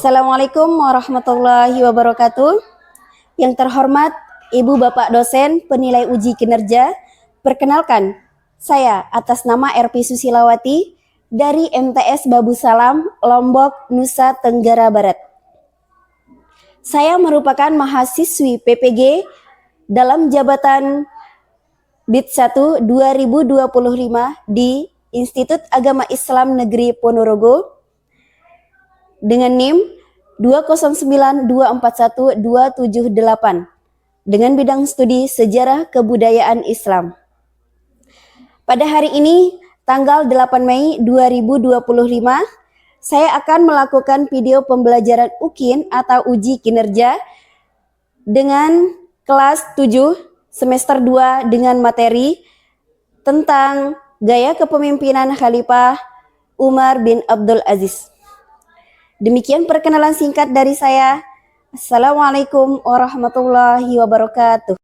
Assalamualaikum warahmatullahi wabarakatuh. Yang terhormat Ibu Bapak dosen penilai uji kinerja, perkenalkan saya atas nama RP Susilawati dari MTS Babu Salam, Lombok, Nusa Tenggara Barat. Saya merupakan mahasiswi PPG dalam jabatan BIT 1 2025 di Institut Agama Islam Negeri Ponorogo dengan NIM 209241278 dengan bidang studi Sejarah Kebudayaan Islam. Pada hari ini, tanggal 8 Mei 2025, saya akan melakukan video pembelajaran UKIN atau uji kinerja dengan kelas 7 semester 2 dengan materi tentang gaya kepemimpinan Khalifah Umar bin Abdul Aziz. Demikian perkenalan singkat dari saya. Assalamualaikum warahmatullahi wabarakatuh.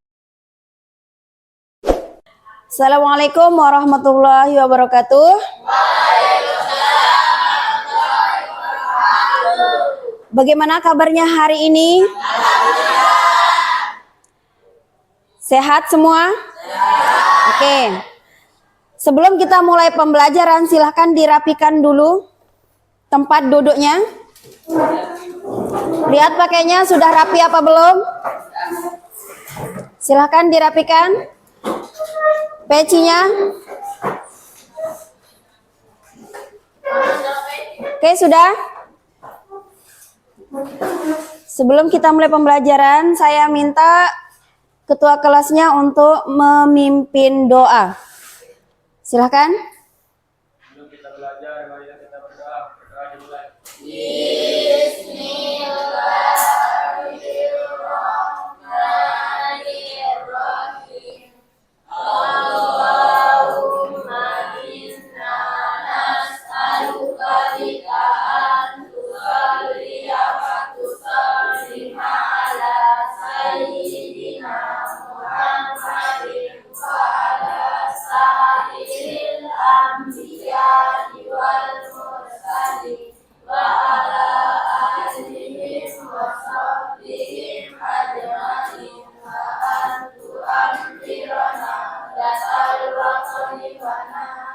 Assalamualaikum warahmatullahi wabarakatuh. Bagaimana kabarnya hari ini? Sehat semua? Oke. Sebelum kita mulai pembelajaran, silahkan dirapikan dulu tempat duduknya. Lihat pakainya sudah rapi apa belum? Silahkan dirapikan pecinya. Oke, sudah? Sebelum kita mulai pembelajaran, saya minta ketua kelasnya untuk memimpin doa. Silahkan. Sebelum kita belajar, mari kita berdoa. Berdoa dimulai. Bismillahirrahmanirrahim. Allahumma inna nas'aluka bika an tusalliya wa tusallima ala sayyidina Muhammadin wa ala sa'iril anbiya'i wal mursalin wa ala alihim wa sahbihim ajma'in wa antu amirana datal waqani wa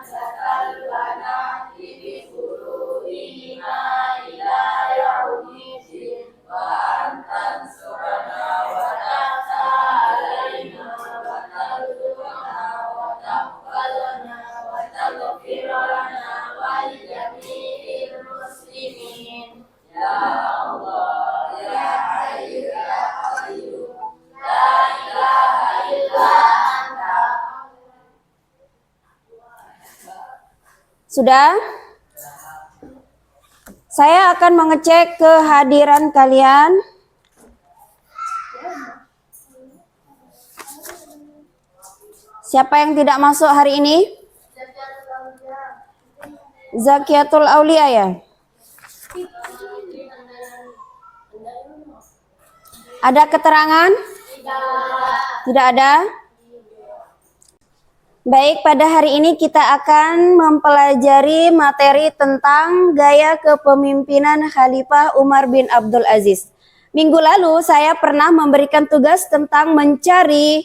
datal lana bi furu'ina ila yaumidin wa antan surana wa ta'ta alaina wa tarzuqna wa taqbalana wa taghfirana wa jami'il muslimin ya Allah ya Hayyu ya Qayyum la ilaha illa anta. Sudah? Saya akan mengecek kehadiran kalian. Siapa yang tidak masuk hari ini? Zakiatul Aulia ya? Ada keterangan? Tidak ada? Baik, pada hari ini kita akan mempelajari materi tentang gaya kepemimpinan Khalifah Umar bin Abdul Aziz. Minggu lalu saya pernah memberikan tugas tentang mencari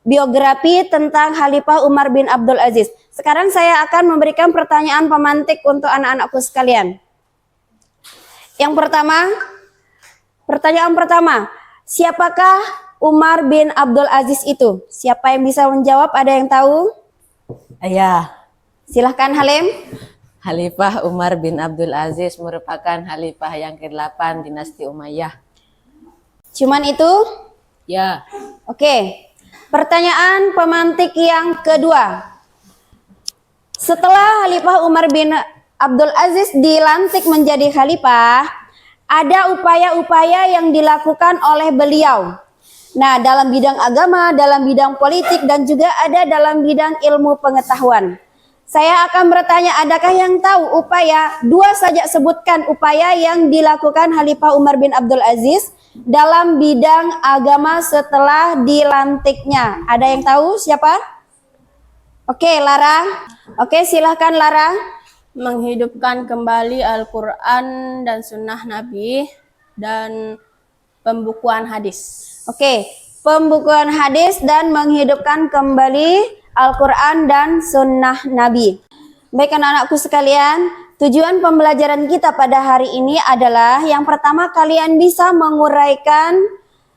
biografi tentang Khalifah Umar bin Abdul Aziz. Sekarang saya akan memberikan pertanyaan pemantik untuk anak-anakku sekalian. Yang pertama, pertanyaan pertama, siapakah Umar bin Abdul Aziz itu? Siapa yang bisa menjawab? Ada yang tahu? Ayah, Silahkan Halim. Khalifah Umar bin Abdul Aziz merupakan khalifah yang ke-8 dinasti Umayyah. Cuman itu? Ya, Oke. Pertanyaan pemantik yang kedua. Setelah Khalifah Umar bin Abdul Aziz dilantik menjadi khalifah, ada upaya-upaya yang dilakukan oleh beliau. Nah, dalam bidang agama, dalam bidang politik, dan juga ada dalam bidang ilmu pengetahuan. Saya akan bertanya, adakah yang tahu upaya? Dua saja sebutkan upaya yang dilakukan Khalifah Umar bin Abdul Aziz dalam bidang agama setelah dilantiknya. Ada yang tahu siapa? Oke, Lara. Oke, silahkan Lara menghidupkan kembali Al-Quran dan Sunnah Nabi dan pembukuan hadis. Oke, pembukuan hadis dan menghidupkan kembali Al-Quran dan Sunnah Nabi. Baik anak-anakku sekalian, tujuan pembelajaran kita pada hari ini adalah yang pertama kalian bisa menguraikan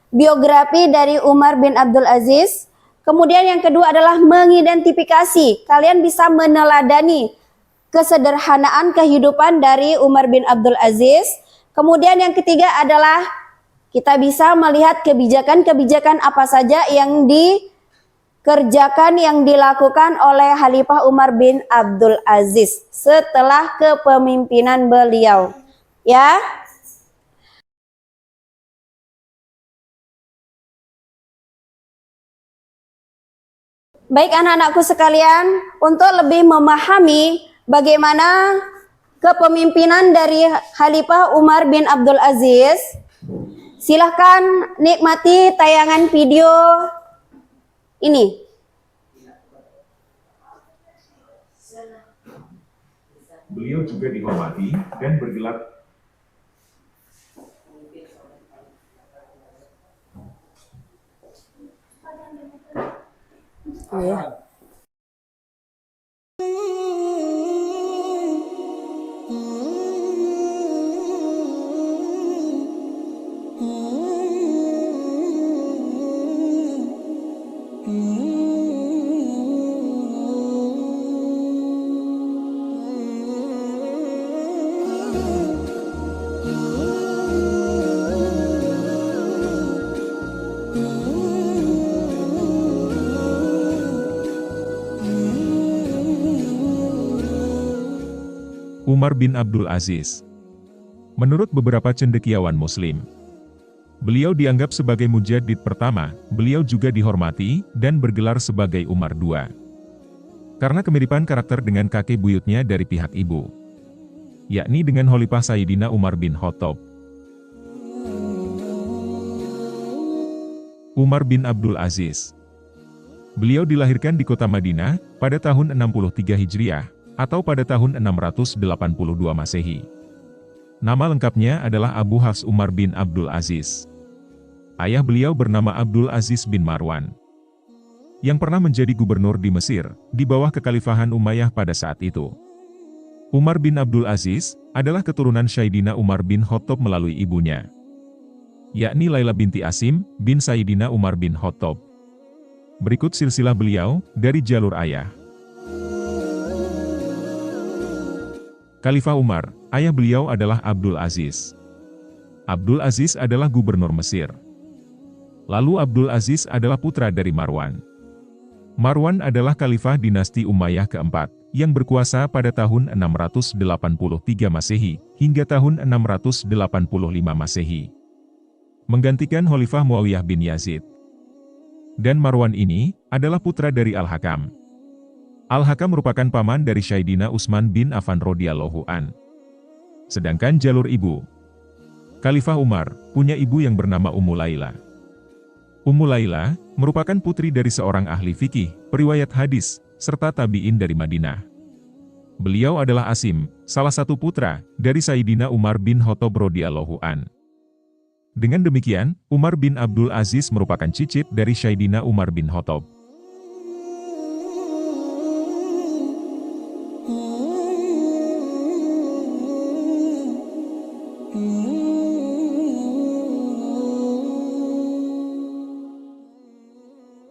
biografi dari Umar bin Abdul Aziz. Kemudian yang kedua adalah mengidentifikasi. Kalian bisa meneladani kesederhanaan kehidupan dari Umar bin Abdul Aziz. Kemudian yang ketiga adalah kita bisa melihat kebijakan-kebijakan apa saja yang dikerjakan, yang dilakukan oleh Khalifah Umar bin Abdul Aziz setelah kepemimpinan beliau. Ya. Baik anak-anakku sekalian, untuk lebih memahami bagaimana kepemimpinan dari Khalifah Umar bin Abdul Aziz, silahkan nikmati tayangan video ini. Beliau juga dihormati dan bergelar Umar bin Abdul Aziz. Menurut beberapa cendekiawan Muslim, beliau dianggap sebagai mujadid pertama. Beliau juga dihormati dan bergelar sebagai Umar II karena kemiripan karakter dengan kakek buyutnya dari pihak ibu, yakni dengan Khalifah Sayyidina Umar bin Khattab. Umar bin Abdul Aziz. Beliau dilahirkan di kota Madinah pada tahun 63 Hijriah atau pada tahun 682 Masehi. Nama lengkapnya adalah Abu Hafs Umar bin Abdul Aziz. Ayah beliau bernama Abdul Aziz bin Marwan, yang pernah menjadi gubernur di Mesir, di bawah kekhalifahan Umayyah pada saat itu. Umar bin Abdul Aziz adalah keturunan Sayyidina Umar bin Khattab melalui ibunya, yakni Laila binti Asim bin Sayyidina Umar bin Khattab. Berikut silsilah beliau dari jalur ayah. Khalifah Umar, ayah beliau adalah Abdul Aziz. Abdul Aziz adalah gubernur Mesir. Lalu Abdul Aziz adalah putra dari Marwan. Marwan adalah khalifah dinasti Umayyah keempat, yang berkuasa pada tahun 683 Masehi, hingga tahun 685 Masehi. Menggantikan Khalifah Muawiyah bin Yazid. Dan Marwan ini adalah putra dari Al-Hakam. Al-Hakam merupakan paman dari Sayyidina Utsman bin Affan radhiyallahu an. Sedangkan jalur ibu, Khalifah Umar punya ibu yang bernama Ummu Laila. Ummu Laila merupakan putri dari seorang ahli fikih, periwayat hadis, serta tabi'in dari Madinah. Beliau adalah Asim, salah satu putra dari Sayyidina Umar bin Khattab radhiyallahu an. Dengan demikian, Umar bin Abdul Aziz merupakan cicit dari Sayyidina Umar bin Khattab.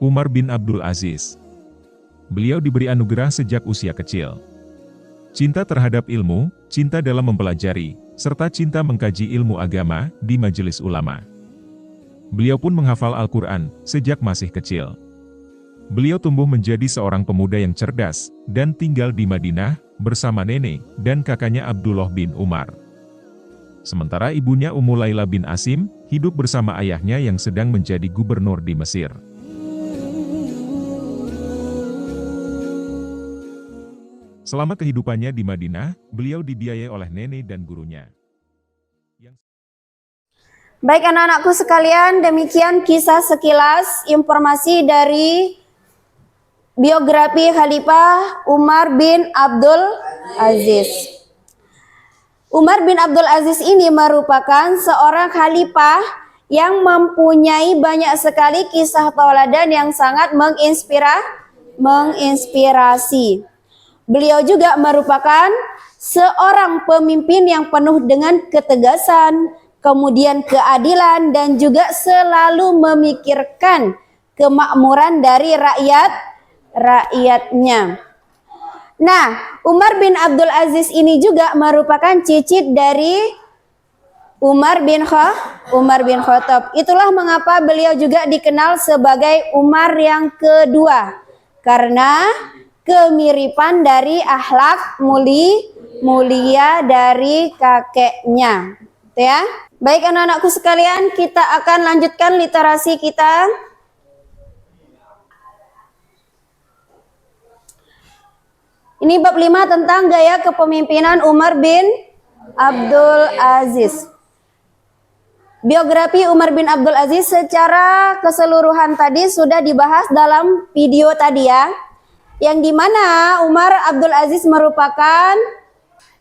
Umar bin Abdul Aziz. Beliau diberi anugerah sejak usia kecil. Cinta terhadap ilmu, cinta dalam mempelajari, serta cinta mengkaji ilmu agama di majelis ulama. Beliau pun menghafal Al-Quran sejak masih kecil. Beliau tumbuh menjadi seorang pemuda yang cerdas, dan tinggal di Madinah bersama nenek dan kakaknya Abdullah bin Umar. Sementara ibunya Ummu Laila bin Asim hidup bersama ayahnya yang sedang menjadi gubernur di Mesir. Selama kehidupannya di Madinah, beliau dibiayai oleh nenek dan gurunya. Baik anak-anakku sekalian, demikian kisah sekilas informasi dari Biografi Khalifah Umar bin Abdul Aziz. Umar bin Abdul Aziz ini merupakan seorang khalifah yang mempunyai banyak sekali kisah tauladan yang sangat menginspirasi. Beliau juga merupakan seorang pemimpin yang penuh dengan ketegasan, kemudian keadilan, dan juga selalu memikirkan kemakmuran dari rakyatnya. Nah, Umar bin Abdul Aziz ini juga merupakan cicit dari Umar bin Khattab. Itulah mengapa beliau juga dikenal sebagai Umar yang kedua, karena kemiripan dari akhlak mulia dari kakeknya. Ya. Baik anak-anakku sekalian, kita akan lanjutkan literasi kita. Ini bab 5 tentang gaya kepemimpinan Umar bin Abdul Aziz. Biografi Umar bin Abdul Aziz secara keseluruhan tadi sudah dibahas dalam video tadi ya. Yang dimana Umar Abdul Aziz merupakan,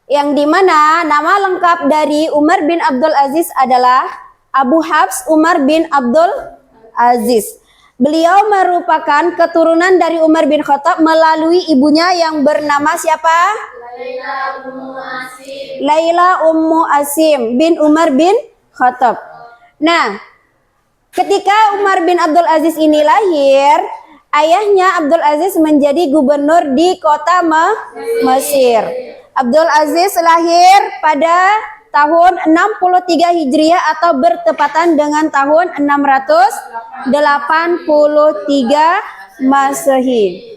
yang dimana nama lengkap dari Umar bin Abdul Aziz adalah Abu Hafs Umar bin Abdul Aziz. Beliau merupakan keturunan dari Umar bin Khattab melalui ibunya yang bernama siapa? Laila Ummu Asim bin Umar bin Khattab. Nah, ketika Umar bin Abdul Aziz ini lahir, ayahnya Abdul Aziz menjadi gubernur di kota Mesir. Abdul Aziz lahir pada tahun 63 Hijriah atau bertepatan dengan tahun 683 Masehi.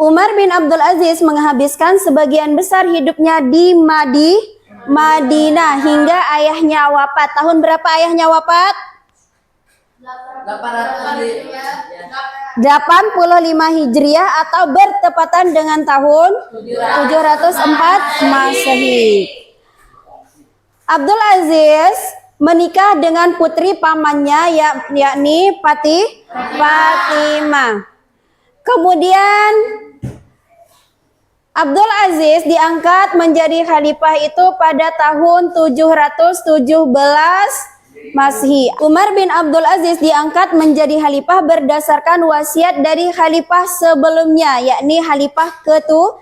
Umar bin Abdul Aziz menghabiskan sebagian besar hidupnya di Madinah hingga ayahnya wafat. Tahun berapa ayahnya wafat? 85 Hijriah atau bertepatan dengan tahun 704 Masehi. Abdul Aziz menikah dengan putri pamannya yakni Fatimah. Kemudian Abdul Aziz diangkat menjadi khalifah itu pada tahun 717 Masehi. Umar bin Abdul Aziz diangkat menjadi khalifah berdasarkan wasiat dari khalifah sebelumnya yakni khalifah ke-7.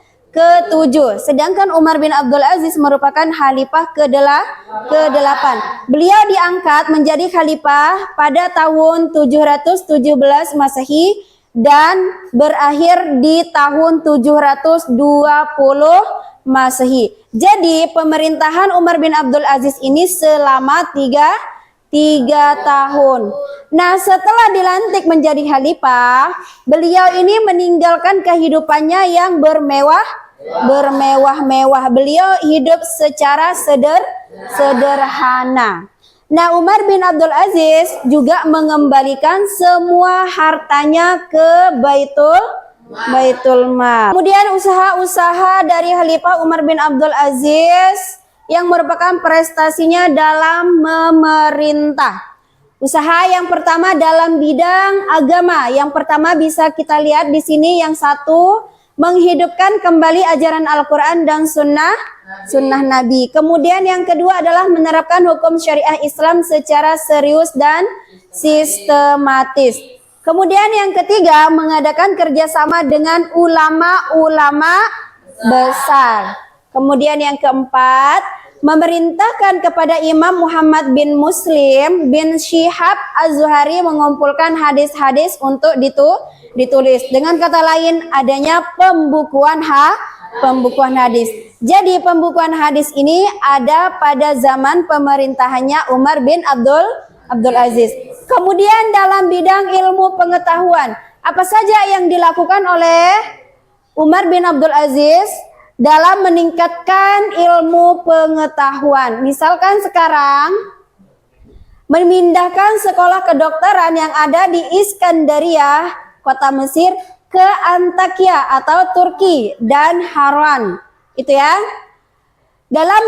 Sedangkan Umar bin Abdul Aziz merupakan khalifah ke-8. Beliau diangkat menjadi khalifah pada tahun 717 Masehi dan berakhir di tahun 720 Masehi. Jadi pemerintahan Umar bin Abdul Aziz ini selama 3 tahun. Nah, setelah dilantik menjadi khalifah, beliau ini meninggalkan kehidupannya yang bermewah-mewah. Beliau hidup secara sederhana. Nah, Umar bin Abdul Aziz juga mengembalikan semua hartanya ke Baitul Mal. Kemudian usaha-usaha dari Khalifah Umar bin Abdul Aziz yang merupakan prestasinya dalam memerintah. Usaha yang pertama dalam bidang agama. Yang pertama bisa kita lihat di sini, yang satu menghidupkan kembali ajaran Al-Quran dan sunnah Nabi. Kemudian yang kedua adalah menerapkan hukum syariah Islam secara serius dan sistematis. Kemudian yang ketiga mengadakan kerjasama dengan ulama-ulama besar. Kemudian yang keempat memerintahkan kepada Imam Muhammad bin Muslim bin Syihab Az-Zuhari mengumpulkan hadis-hadis untuk ditulis. Dengan kata lain, adanya pembukuan hadis. Jadi pembukuan hadis ini ada pada zaman pemerintahannya Umar bin Abdul Aziz. Kemudian dalam bidang ilmu pengetahuan, apa saja yang dilakukan oleh Umar bin Abdul Aziz dalam meningkatkan ilmu pengetahuan? Misalkan sekarang memindahkan sekolah kedokteran yang ada di Iskandariyah, kota Mesir, ke Antakya atau Turki dan Harran. Itu ya. Dalam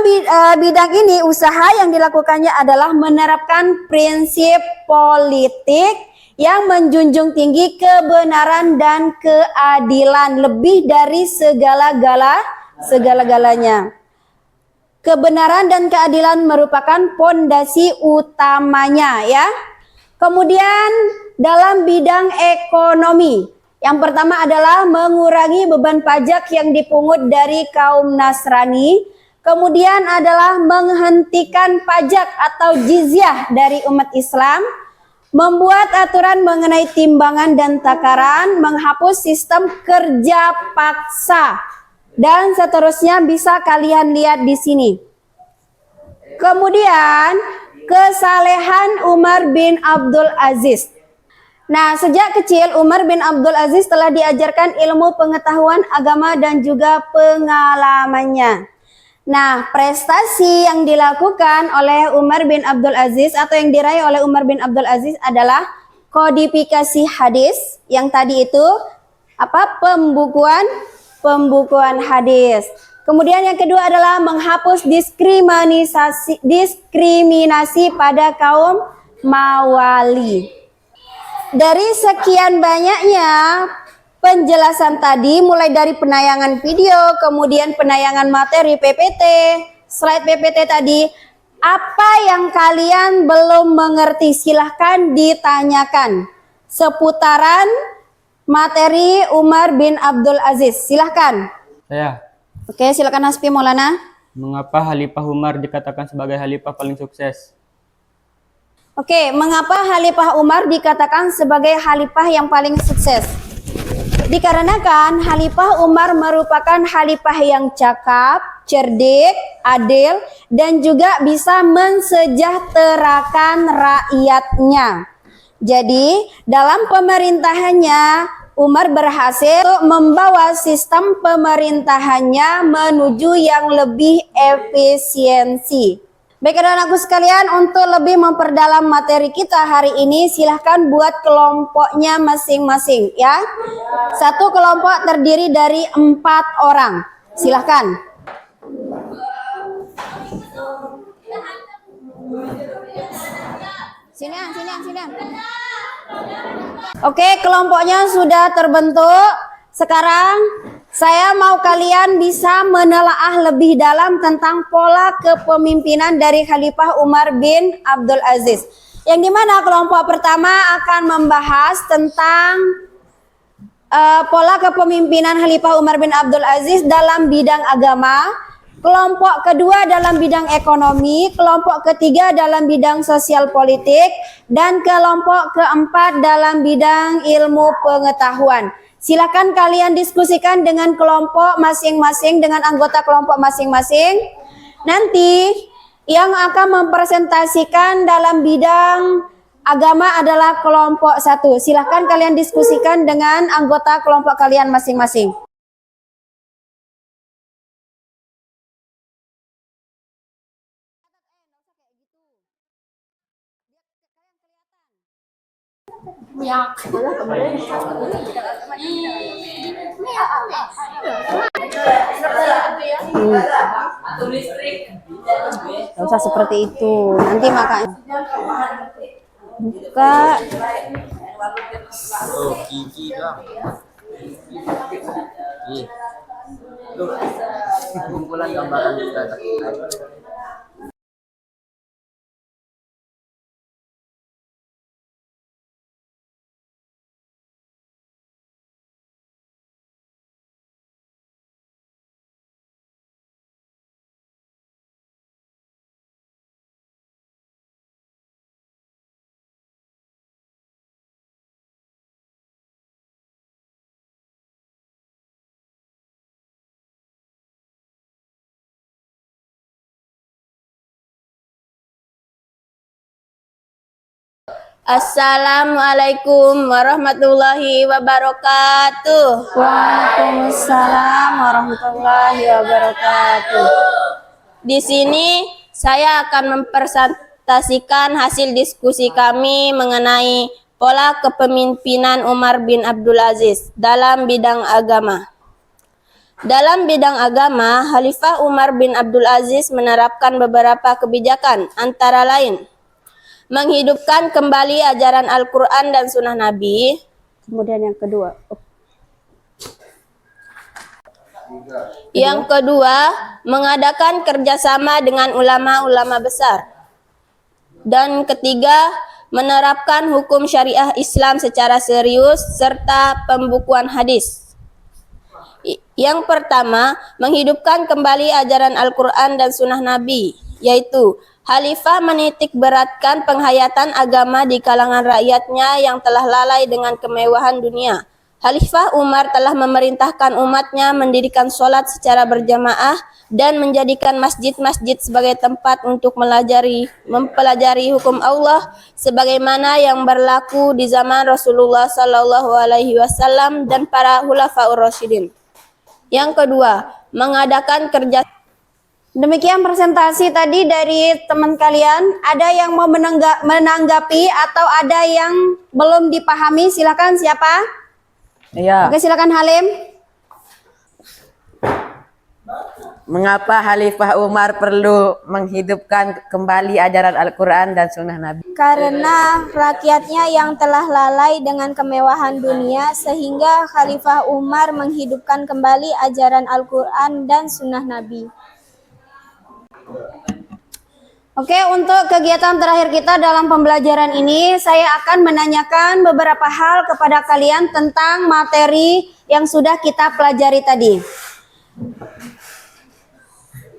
bidang ini usaha yang dilakukannya adalah menerapkan prinsip politik yang menjunjung tinggi kebenaran dan keadilan lebih dari segala-galanya. Kebenaran dan keadilan merupakan pondasi utamanya ya. Kemudian dalam bidang ekonomi, yang pertama adalah mengurangi beban pajak yang dipungut dari kaum Nasrani. Kemudian adalah menghentikan pajak atau jizyah dari umat Islam. Membuat aturan mengenai timbangan dan takaran, menghapus sistem kerja paksa, dan seterusnya bisa kalian lihat di sini. Kemudian kesalehan Umar bin Abdul Aziz. Nah, sejak kecil Umar bin Abdul Aziz telah diajarkan ilmu pengetahuan agama dan juga pengalamannya. Nah, prestasi yang dilakukan oleh Umar bin Abdul Aziz atau yang diraih oleh Umar bin Abdul Aziz adalah kodifikasi hadis yang tadi itu pembukuan hadis. Kemudian yang kedua adalah menghapus diskriminasi pada kaum Mawali. Dari sekian banyaknya penjelasan tadi, mulai dari penayangan video, kemudian penayangan materi PPT, slide PPT tadi, apa yang kalian belum mengerti silahkan ditanyakan seputaran materi Umar bin Abdul Aziz. Silahkan. Saya, Oke, silakan Hasbi Maulana. mengapa Khalifah Umar dikatakan sebagai khalifah paling sukses? Oke, mengapa Khalifah Umar dikatakan sebagai khalifah yang paling sukses? Dikarenakan Khalifah Umar merupakan khalifah yang cakap, cerdik, adil, dan juga bisa mensejahterakan rakyatnya. Jadi, dalam pemerintahannya, Umar berhasil membawa sistem pemerintahannya menuju yang lebih efisiensi. Baik anak-anakku sekalian, untuk lebih memperdalam materi kita hari ini, silahkan buat kelompoknya masing-masing ya. Satu kelompok terdiri dari 4 orang. Silahkan. Sini. Oke, kelompoknya sudah terbentuk. Sekarang saya mau kalian bisa menelaah lebih dalam tentang pola kepemimpinan dari Khalifah Umar bin Abdul Aziz. Yang dimana kelompok pertama akan membahas tentang pola kepemimpinan Khalifah Umar bin Abdul Aziz dalam bidang agama. Kelompok kedua dalam bidang ekonomi, kelompok ketiga dalam bidang sosial politik, dan kelompok keempat dalam bidang ilmu pengetahuan. Silakan kalian diskusikan dengan kelompok masing-masing, dengan anggota kelompok masing-masing. Nanti yang akan mempresentasikan dalam bidang agama adalah kelompok 1. Silakan kalian diskusikan dengan anggota kelompok kalian masing-masing. Gak usah seperti itu, nanti makanya buka. Oh, gigi dong. Kumpulan gambaran data. Assalamualaikum warahmatullahi wabarakatuh. Waalaikumsalam warahmatullahi wabarakatuh. Di sini saya akan mempresentasikan hasil diskusi kami mengenai pola kepemimpinan Umar bin Abdul Aziz dalam bidang agama. Dalam bidang agama, Khalifah Umar bin Abdul Aziz menerapkan beberapa kebijakan, antara lain menghidupkan kembali ajaran Al-Quran dan Sunnah Nabi. Kemudian yang kedua. Yang kedua, mengadakan kerjasama dengan ulama-ulama besar. Dan ketiga, menerapkan hukum syariah Islam secara serius serta pembukuan hadis. Yang pertama, menghidupkan kembali ajaran Al-Quran dan Sunnah Nabi, yaitu Khalifah menitik beratkan penghayatan agama di kalangan rakyatnya yang telah lalai dengan kemewahan dunia. Khalifah Umar telah memerintahkan umatnya mendirikan sholat secara berjamaah dan menjadikan masjid-masjid sebagai tempat untuk mempelajari hukum Allah sebagaimana yang berlaku di zaman Rasulullah SAW dan para khulafaur rasyidin. Yang kedua, mengadakan kerja. Demikian presentasi tadi dari teman kalian. Ada yang mau menanggapi atau ada yang belum dipahami? Silakan, siapa? Ya. Oke, silakan Halim. Mengapa Khalifah Umar perlu menghidupkan kembali ajaran Al-Quran dan Sunnah Nabi? Karena rakyatnya yang telah lalai dengan kemewahan dunia sehingga Khalifah Umar menghidupkan kembali ajaran Al-Quran dan Sunnah Nabi. Oke, untuk kegiatan terakhir kita dalam pembelajaran ini, saya akan menanyakan beberapa hal kepada kalian tentang materi yang sudah kita pelajari tadi.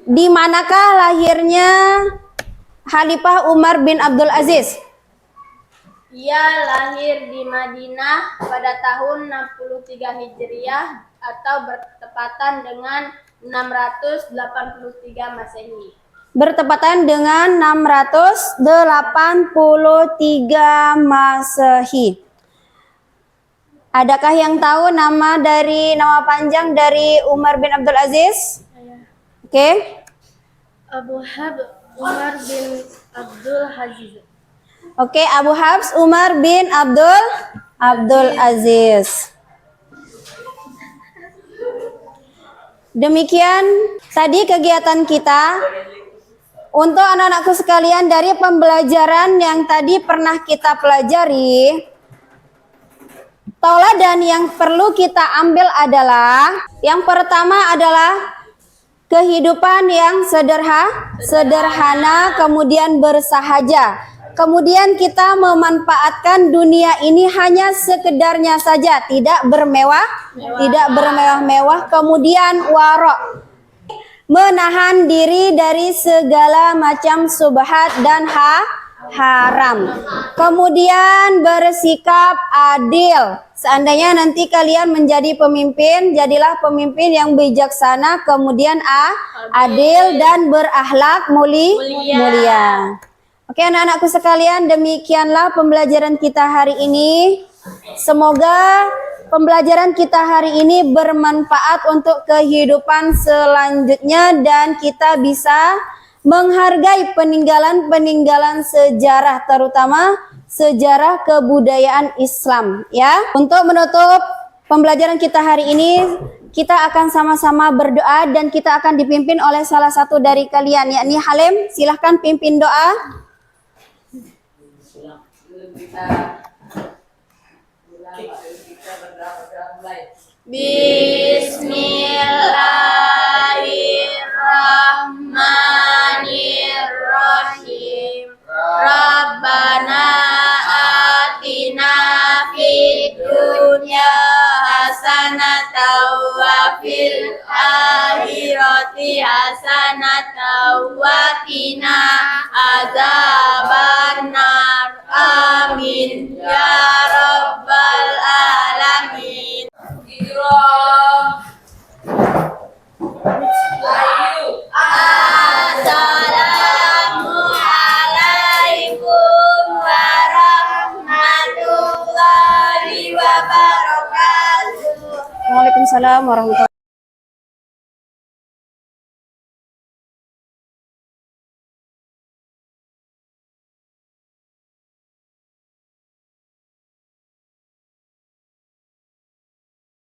Di manakah lahirnya Khalifah Umar bin Abdul Aziz? Ia lahir di Madinah pada tahun 63 Hijriah atau bertepatan dengan 683 Masehi. Bertepatan dengan 683 Masehi. Adakah yang tahu nama panjang dari Umar bin Abdul Aziz? Oke. Abu Habs Umar bin Abdul Aziz. Oke, Abu Habs Umar bin Abdul Aziz. Demikian tadi kegiatan kita. Untuk anak-anakku sekalian, dari pembelajaran yang tadi pernah kita pelajari, tauladan yang perlu kita ambil adalah, yang pertama adalah kehidupan yang sederhana, kemudian bersahaja. Kemudian kita memanfaatkan dunia ini hanya sekedarnya saja, tidak bermewah-mewah. Kemudian warok, menahan diri dari segala macam subhat dan haram. Kemudian bersikap adil. Seandainya nanti kalian menjadi pemimpin, jadilah pemimpin yang bijaksana, kemudian adil dan berakhlak mulia. Oke, anak-anakku sekalian, demikianlah pembelajaran kita hari ini. Semoga pembelajaran kita hari ini bermanfaat untuk kehidupan selanjutnya dan kita bisa menghargai peninggalan-peninggalan sejarah, terutama sejarah kebudayaan Islam, ya. Untuk menutup pembelajaran kita hari ini, kita akan sama-sama berdoa dan kita akan dipimpin oleh salah satu dari kalian, yakni Halim. Silahkan pimpin doa. Bismillahirrahmanirrahim. Rabbana atina fid dunya hasanatan wa fil akhirati hasanatan wa qina azabannar. Amin ya rabbal alamin. Assalamualaikum warahmatullahi wabarakatuh. Waalaikumsalam warahmatullahi wabarakatuh.